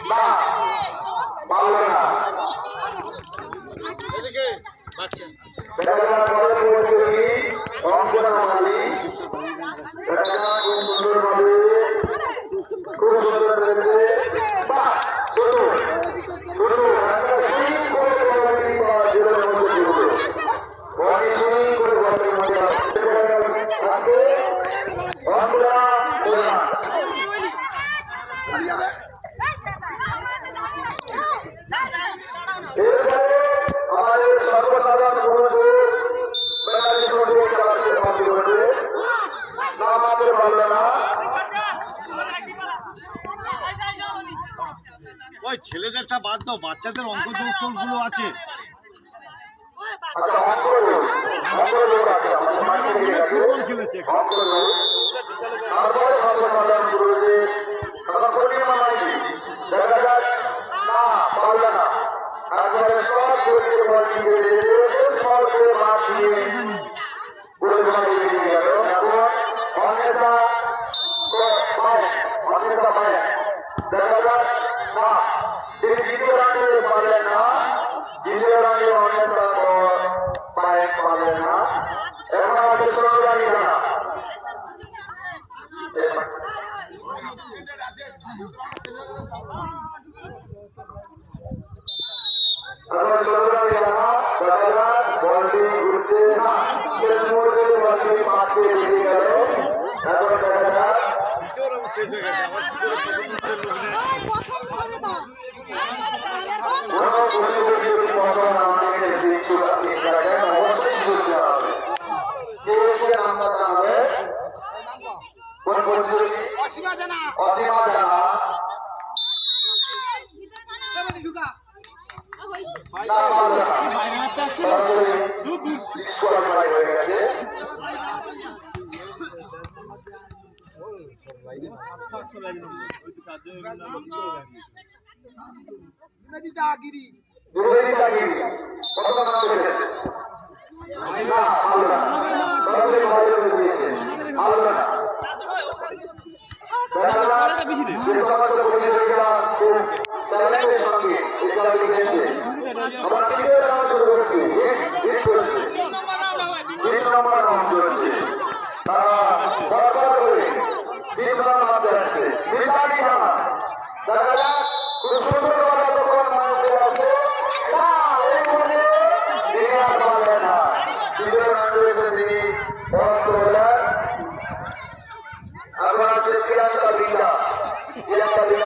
না পারল না দেখা যাক পরে প্রতিযোগী অঙ্কনা মালি দেখা যাক খুব সুন্দরভাবে খুব সুন্দর করেছে বাহ ছোট ছোট একটা সুইং করে জেলের মধ্যে ঢুকলো বডি সুইং করে বলের মধ্যে আসছে অঙ্কনা এরপরে আমাদের সর্বসাধারণ পুরুষের ব্যাটারি ছোট চালাচ্ছে মাটি ঘটে না আমাদের ভালো না ওই ছেলেদেরটা বাদ দাও, বাচ্চাদের অঙ্ক গুলো আছে। তারপরে সর্বসাধারণ পুরুষের দেখা যাক না পারল না তারপরে সব পুরুষের মাটি মাঠ দিয়ে পুরুষ গেল এখন অন্যতা দেখা যাক না তিনি দ্বিতীয় রানে পারলেন না দ্বিতীয় রানে অন্যতা পায়েন পারলেন না এখন আমাদের ষোলো রানি জানা এখন ষোলো রানি জানা দেখা যাক বলটি ঘুরছে না শেষ মুহূর্তে বলটি মাঠে বেরিয়ে গেল এখন দেখা যাক শেষ হয়ে গেছে আমার অসীমা জানা তারা